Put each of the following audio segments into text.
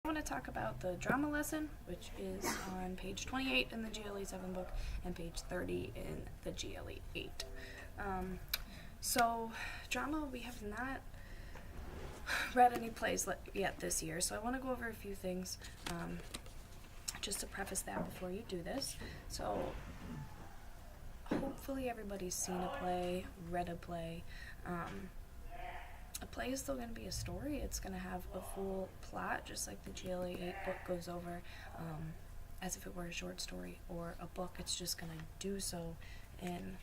I want to talk about the drama lesson, which is on page 28 in the GLE 7 book and page 30 in the GLE 8. So drama, we have not read any plays yet this year, so I want to go over a few things just to preface that before you do this. So hopefully everybody's seen a play, read a play. A play is still going to be a story. It's going to have a full plot, just like the GLE 8 book goes over, as if it were a short story or a book. It's just going to do so in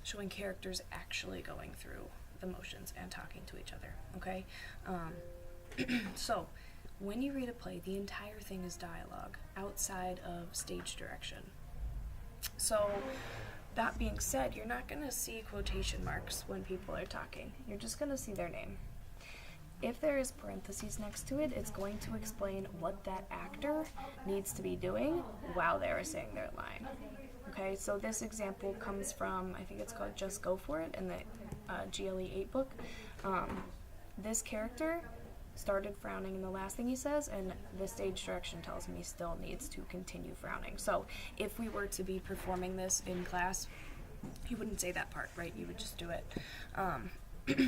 showing characters actually going through the motions and talking to each other, okay? So, when you read a play, the entire thing is dialogue, outside of stage direction. So, that being said, you're not going to see quotation marks when people are talking. You're just going to see their name. If there is parentheses next to it, it's going to explain what that actor needs to be doing while they are saying their line. Okay, so this example comes from, I think it's called Just Go For It in the GLE 8 book. This character started frowning in the last thing he says, and the stage direction tells him he still needs to continue frowning. So if we were to be performing this in class, you wouldn't say that part, right? You would just do it.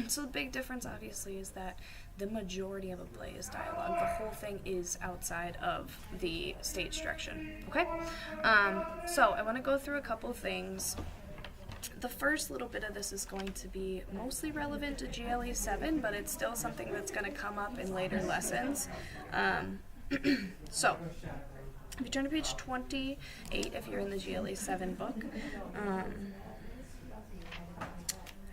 So the big difference, obviously, is that the majority of a play is dialogue. The whole thing is outside of the stage direction, okay? So I want to go through a couple things. The first little bit of this is going to be mostly relevant to GLE 7, but it's still something that's going to come up in later lessons. So, if you turn to page 28, if you're in the GLE 7 book,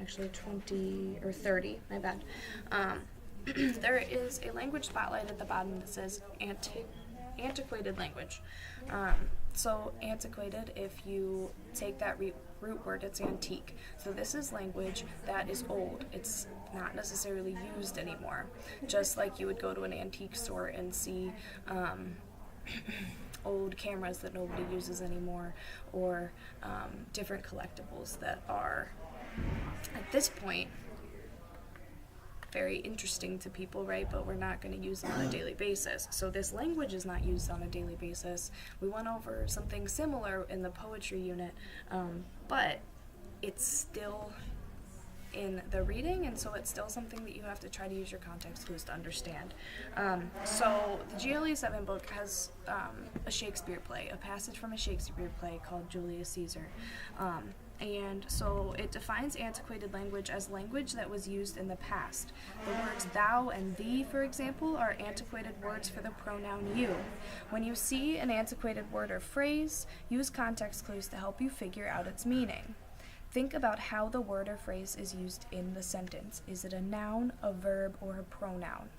actually 20 or 30, my bad. There is a language spotlight at the bottom that says antiquated language. So antiquated, if you take that root word, it's antique. So this is language that is old. It's not necessarily used anymore. Just like you would go to an antique store and see old cameras that nobody uses anymore, or different collectibles that are, at this point, very interesting to people, right? But we're not going to use them on a daily basis. So this language is not used on a daily basis. We went over something similar in the poetry unit, but it's still in the reading, and so it's still something that you have to try to use your context clues to understand. So the GLE 7 book has a Shakespeare play, a passage from a Shakespeare play called Julius Caesar. And so it defines antiquated language as language that was used in the past. The words thou and thee, for example, are antiquated words for the pronoun you. When you see an antiquated word or phrase, use context clues to help you figure out its meaning. Think about how the word or phrase is used in the sentence. Is it a noun, a verb, or a pronoun?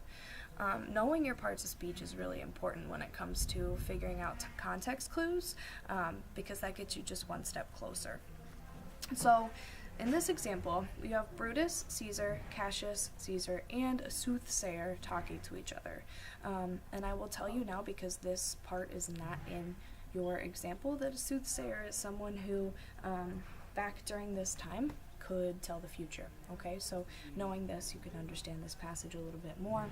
Knowing your parts of speech is really important when it comes to figuring out context clues, because that gets you just one step closer. So, in this example, we have Brutus, Caesar, Cassius, Caesar, and a soothsayer talking to each other. And I will tell you now, because this part is not in your example, that a soothsayer is someone who, back during this time, could tell the future. Okay, so knowing this, you can understand this passage a little bit more.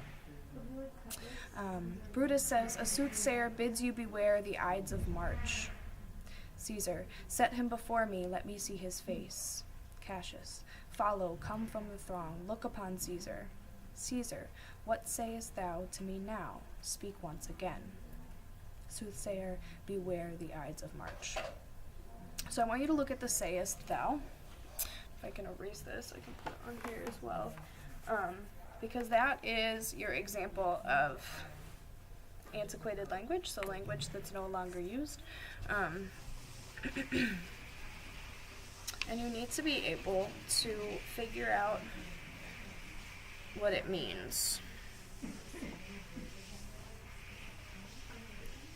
Brutus says, a soothsayer bids you beware the Ides of March. Caesar, set him before me, let me see his face. Cassius, follow, come from the throng, look upon Caesar. Caesar, what sayest thou to me now? Speak once again. Soothsayer, beware the Ides of March. So I want you to look at the sayest thou. If I can erase this, I can put it on here as well. Because that is your example of antiquated language, so language that's no longer used. And you need to be able to figure out what it means.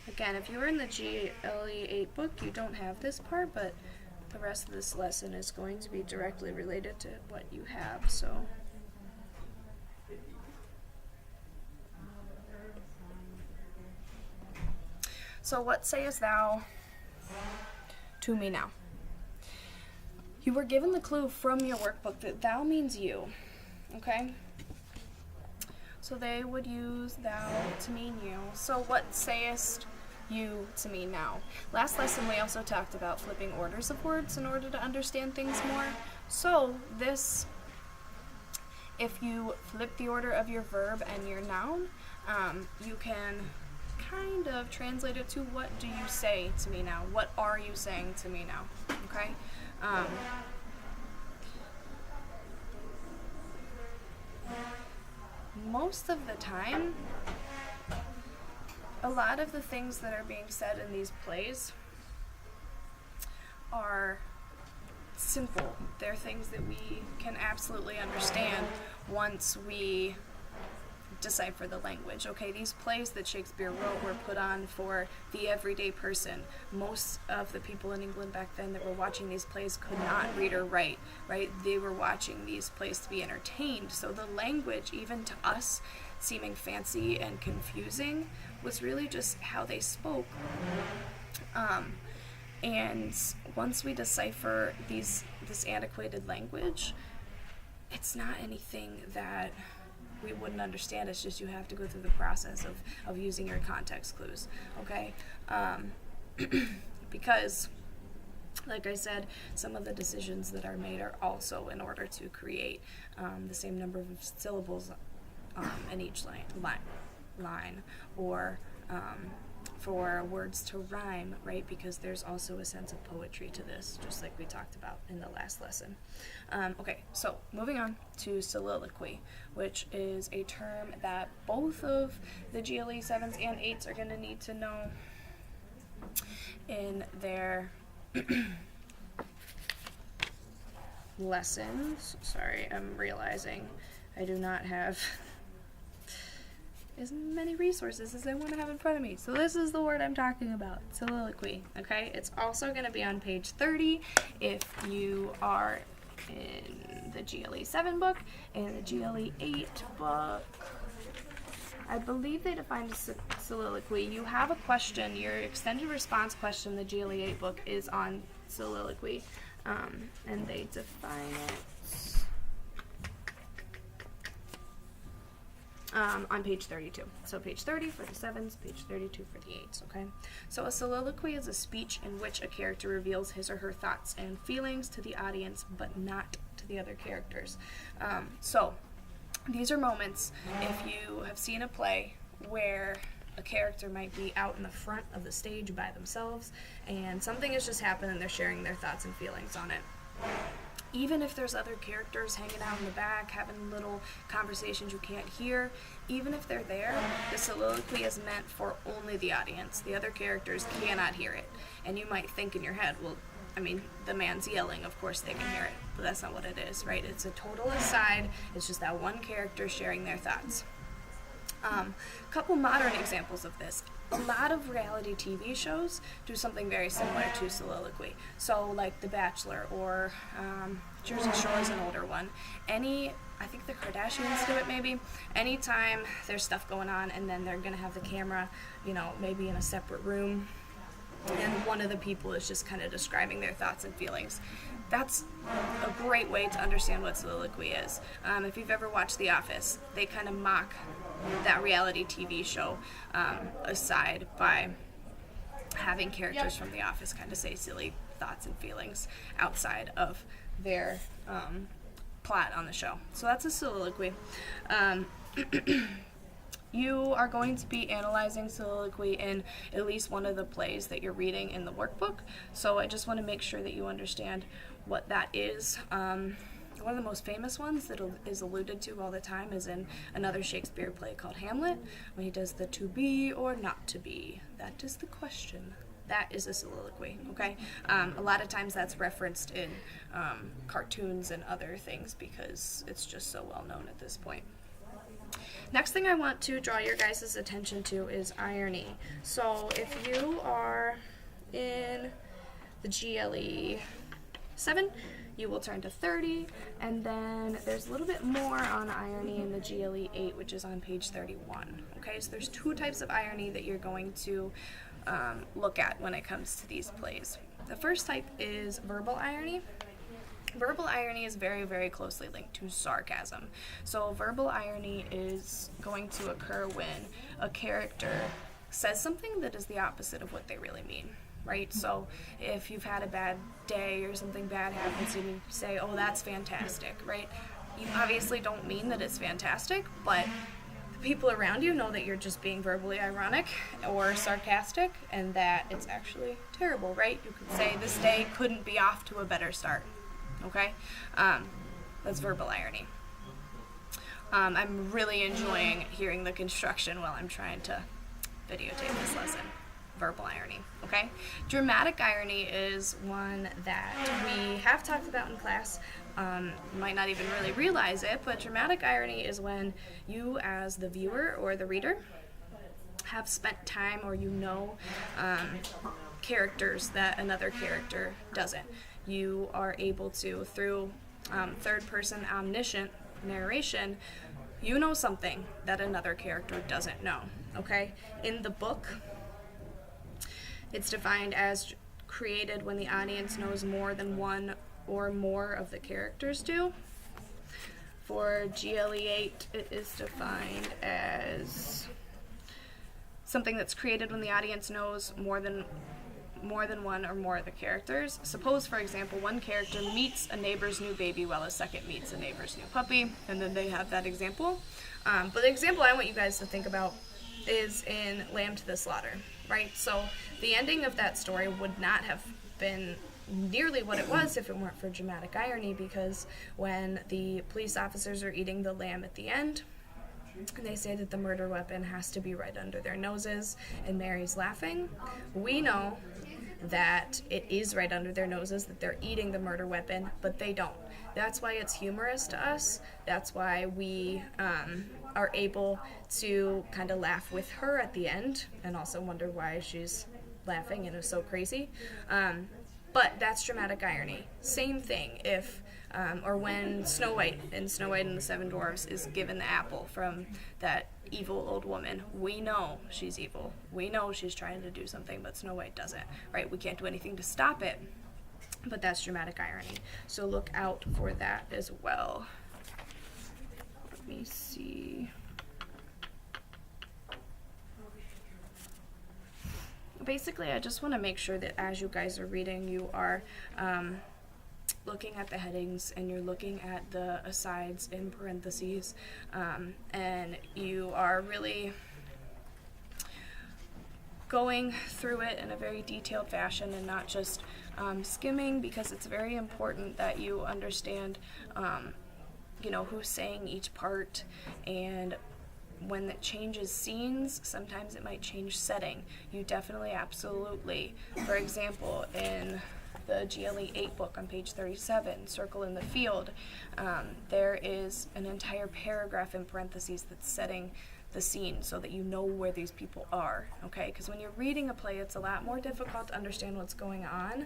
Again, if you were in the GLE 8 book, you don't have this part, but the rest of this lesson is going to be directly related to what you have, so. So what sayest thou to me now? You were given the clue from your workbook that thou means you, okay? So they would use thou to mean you. So what sayest you to me now? Last lesson we also talked about flipping orders of words in order to understand things more. So this, if you flip the order of your verb and your noun, you can kind of translate it to what do you say to me now? What are you saying to me now? Okay? Most of the time, a lot of the things that are being said in these plays are simple. They're things that we can absolutely understand once we decipher the language. Okay, these plays that Shakespeare wrote were put on for the everyday person. Most of the people in England back then that were watching these plays could not read or write, right? They were watching these plays to be entertained. So the language, even to us, seeming fancy and confusing, was really just how they spoke. And once we decipher this antiquated language, it's not anything that we wouldn't understand. It's just you have to go through the process of using your context clues, okay? Because, like I said, some of the decisions that are made are also in order to create the same number of syllables in each line, or for words to rhyme, right? Because there's also a sense of poetry to this, just like we talked about in the last lesson. Okay, so moving on to soliloquy, which is a term that both of the GLE 7s and 8s are going to need to know in their lessons. Sorry, I'm realizing I do not have as many resources as I want to have in front of me. So this is the word I'm talking about, soliloquy, okay? It's also going to be on page 30 if you are in the GLE 7 book. In the GLE 8 book, I believe they defined a soliloquy. You have a question, your extended response question, the GLE 8 book is on soliloquy, and they define it on page 32. So page 30 for the 7s, page 32 for the 8s, okay? So a soliloquy is a speech in which a character reveals his or her thoughts and feelings to the audience, but not to the other characters. So these are moments, if you have seen a play where a character might be out in the front of the stage by themselves, and something has just happened and they're sharing their thoughts and feelings on it. Even if there's other characters hanging out in the back, having little conversations you can't hear, even if they're there, the soliloquy is meant for only the audience. The other characters cannot hear it. And you might think in your head, well, I mean, the man's yelling, of course they can hear it. But that's not what it is, right? It's a total aside. It's just that one character sharing their thoughts. Couple modern examples of this. A lot of reality TV shows do something very similar to soliloquy. So like The Bachelor or Jersey Shore is an older one. I think the Kardashians do it maybe. Anytime there's stuff going on and then they're going to have the camera, maybe in a separate room, and one of the people is just kind of describing their thoughts and feelings. That's a great way to understand what soliloquy is. If you've ever watched The Office, they kind of mock that reality TV show aside by having characters from The Office kind of say silly thoughts and feelings outside of their plot on the show. So that's a soliloquy. You are going to be analyzing soliloquy in at least one of the plays that you're reading in the workbook, so I just want to make sure that you understand what that is. One of the most famous ones that is alluded to all the time is in another Shakespeare play called Hamlet, when he does the to be or not to be. That is the question. That is a soliloquy, okay? A lot of times that's referenced in cartoons and other things because it's just so well known at this point. Next thing I want to draw your guys' attention to is irony. So if you are in the GLE 7, you will turn to 30, and then there's a little bit more on irony in the GLE 8, which is on page 31. Okay, so there's two types of irony that you're going to look at when it comes to these plays. The first type is verbal irony, Verbal irony is very, very closely linked to sarcasm. So verbal irony is going to occur when a character says something that is the opposite of what they really mean, right? So if you've had a bad day or something bad happens and you say, oh, that's fantastic, right? You obviously don't mean that it's fantastic, but the people around you know that you're just being verbally ironic or sarcastic and that it's actually terrible, right? You could say this day couldn't be off to a better start. Okay? That's verbal irony. I'm really enjoying hearing the construction while I'm trying to videotape this lesson. Verbal irony. Okay? Dramatic irony is one that we have talked about in class. You might not even really realize it, but dramatic irony is when you as the viewer or the reader have spent time or characters that another character doesn't. You are able to, through third-person omniscient narration, you know something that another character doesn't know, okay? In the book, it's defined as created when the audience knows more than one or more of the characters do. For GLE 8, it is defined as something that's created when the audience knows more than one or more of the characters. Suppose, for example, one character meets a neighbor's new baby while a second meets a neighbor's new puppy, and then they have that example. But the example I want you guys to think about is in Lamb to the Slaughter, right? So the ending of that story would not have been nearly what it was if it weren't for dramatic irony, because when the police officers are eating the lamb at the end, and they say that the murder weapon has to be right under their noses, and Mary's laughing, we know that it is right under their noses, that they're eating the murder weapon, but they don't. That's why it's humorous to us. That's why we are able to kind of laugh with her at the end and also wonder why she's laughing and is so crazy. But that's dramatic irony. Same thing if or when Snow White and the Seven Dwarfs is given the apple from that evil old woman. We know she's evil. We know she's trying to do something, but Snow White doesn't, right? We can't do anything to stop it, but that's dramatic irony. So look out for that as well. Let me see. Basically, I just want to make sure that as you guys are reading, you are looking at the headings and you're looking at the asides in parentheses, and you are really going through it in a very detailed fashion and not just skimming, because it's very important that you understand who's saying each part, and when it changes scenes, sometimes it might change setting. You definitely, absolutely, for example, in the GLE 8 book on page 37, Circle in the Field, there is an entire paragraph in parentheses that's setting the scene so that you know where these people are, okay? Because when you're reading a play, it's a lot more difficult to understand what's going on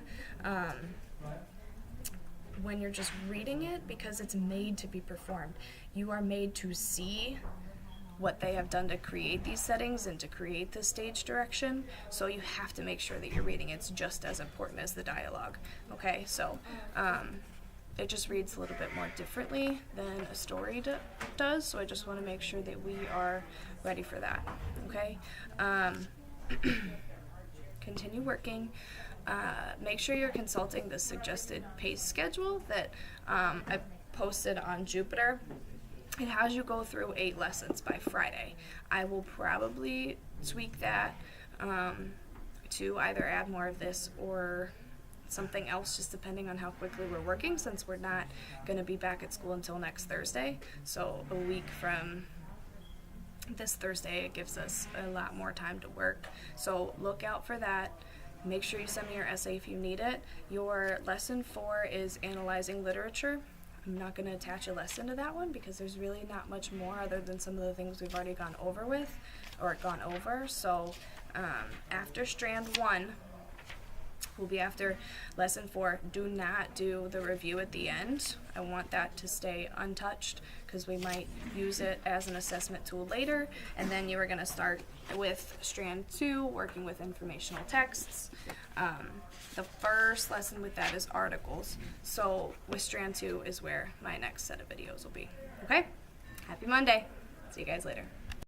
when you're just reading it, because it's made to be performed. You are made to see what they have done to create these settings and to create the stage direction, so you have to make sure that you're reading. It's just as important as the dialogue, okay? So it just reads a little bit more differently than a story does, so I just want to make sure that we are ready for that, okay? Continue working. Make sure you're consulting the suggested pace schedule that I posted on Jupiter. It has you go through 8 lessons by Friday. I will probably tweak that to either add more of this or something else, just depending on how quickly we're working, since we're not going to be back at school until next Thursday. So a week from this Thursday, it gives us a lot more time to work. So look out for that. Make sure you send me your essay if you need it. Your lesson 4 is analyzing literature. I'm not going to attach a lesson to that one because there's really not much more other than some of the things we've already gone over. So after Strand 1, will be after lesson 4. Do not do the review at the end. I want that to stay untouched because we might use it as an assessment tool later. And then you are going to start with strand 2, working with informational texts. The first lesson with that is articles. So with strand 2 is where my next set of videos will be. Okay? Happy Monday. See you guys later.